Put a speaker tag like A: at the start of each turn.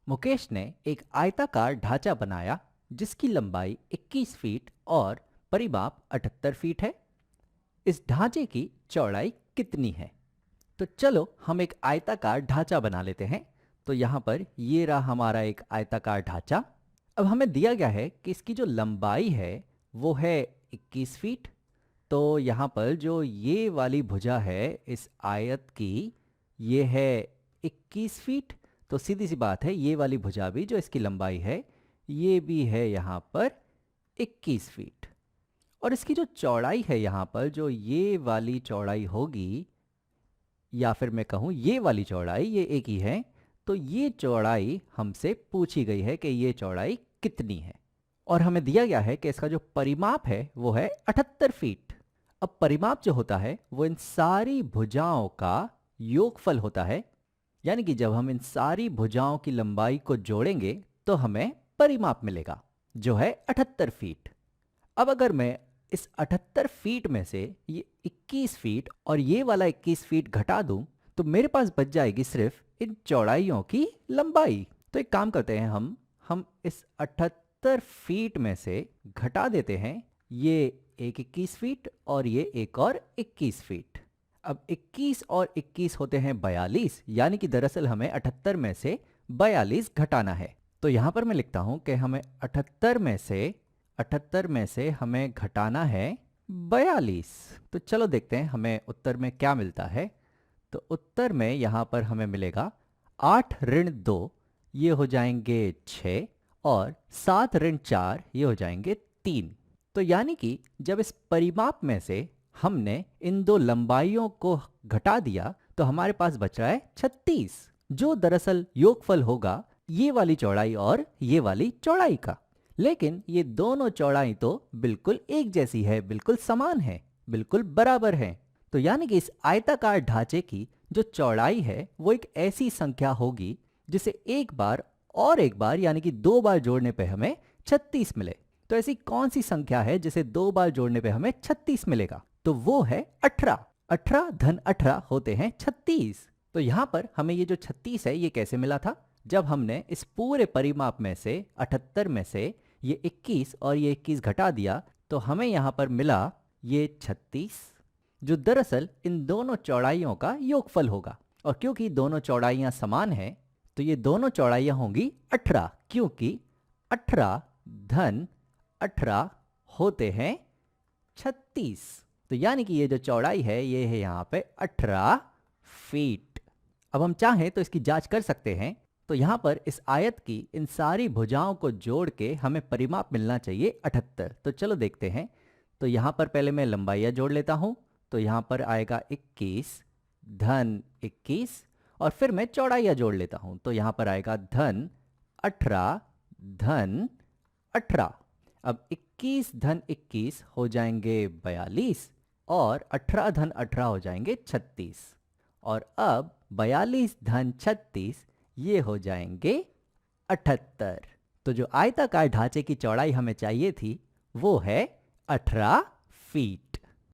A: मुकेश ने एक आयताकार ढांचा बनाया जिसकी लंबाई 21 फीट और परिमाप 78 फीट है। इस ढांचे की चौड़ाई कितनी है? तो चलो हम एक आयताकार ढांचा बना लेते हैं। तो यहाँ पर ये रहा हमारा एक आयताकार ढांचा। अब हमें दिया गया है कि इसकी जो लंबाई है वो है 21 फीट। तो यहाँ पर जो ये वाली भुजा है इस आयत की, ये है 21 फीट। तो सीधी सी बात है, ये वाली भुजा भी जो इसकी लंबाई है ये भी है यहाँ पर 21 फीट। और इसकी जो चौड़ाई है यहाँ पर, जो ये वाली चौड़ाई होगी, या फिर मैं कहूँ ये वाली चौड़ाई, ये एक ही है। तो ये चौड़ाई हमसे पूछी गई है कि ये चौड़ाई कितनी है। और हमें दिया गया है कि इसका जो परिमाप है वो है 78 फीट। अब परिमाप जो होता है वो इन सारी भुजाओं का योगफल होता है। यानी कि जब हम इन सारी भुजाओं की लंबाई को जोड़ेंगे तो हमें परिमाप मिलेगा जो है 78 फीट। अब अगर मैं इस 78 फीट में से ये 21 फीट और ये वाला 21 फीट घटा दूं तो मेरे पास बच जाएगी सिर्फ इन चौड़ाइयों की लंबाई। तो एक काम करते हैं, हम इस 78 फीट में से घटा देते हैं ये एक 21 फीट और ये एक और 21 फीट। अब 21 और 21 होते हैं 42, यानी कि दरअसल हमें 78 में से 42 घटाना है। तो यहाँ पर मैं लिखता हूँ कि हमें 78 में से हमें घटाना है 42। तो चलो देखते हैं हमें उत्तर में क्या मिलता है। तो उत्तर में यहाँ पर हमें मिलेगा 8 ऋण 2, ये हो जाएंगे 6, और 7 ऋण 4 ये हो जाएंगे 3। तो यानी कि जब इस परिमाप में से हमने इन दो लंबाइयों को घटा दिया तो हमारे पास बच रहा है 36, जो दरअसल योगफल होगा ये वाली चौड़ाई और ये वाली चौड़ाई का। लेकिन ये दोनों चौड़ाई तो बिल्कुल एक जैसी है, बिल्कुल समान है, बिल्कुल बराबर है। तो यानी कि इस आयताकार ढांचे की जो चौड़ाई है वो एक ऐसी संख्या होगी जिसे एक बार यानी कि 2 बार जोड़ने पे हमें 36 मिले। तो ऐसी कौन सी संख्या है जिसे 2 बार जोड़ने पे हमें 36 मिलेगा? तो वो है 18। 18 धन 18 होते हैं 36। तो यहां पर हमें ये जो 36 है ये कैसे मिला था? जब हमने इस पूरे परिमाप में से 78 में से ये 21 और ये 21 घटा दिया तो हमें यहां पर मिला ये 36, जो दरअसल इन दोनों चौड़ाइयों का योगफल होगा। और क्योंकि दोनों चौड़ाइयां समान हैं तो ये दोनों चौड़ाइयां होंगी 18, क्योंकि 18 धन 18 होते हैं 36। तो यानी कि ये जो चौड़ाई है ये है यहाँ पे 18 फीट। अब हम चाहें तो इसकी जांच कर सकते हैं। तो यहाँ पर इस आयत की इन सारी भुजाओं को जोड़ के हमें परिमाप मिलना चाहिए 78। तो चलो देखते हैं। तो यहाँ पर पहले मैं लंबाइयाँ जोड़ लेता हूँ। तो यहाँ पर आएगा 21 धन 21, और फिर मैं चौड़ाइयाँ जोड़ लेता हूँ। तो यहाँ पर आएगा धन 18 धन 18। अब 21 धन 21 हो जाएंगे 42, और 18 धन 18 हो जाएंगे 36, और अब 42 धन 36 ये हो जाएंगे 78। तो जो आयताकार ढांचे की चौड़ाई हमें चाहिए थी वो है 18 फीट।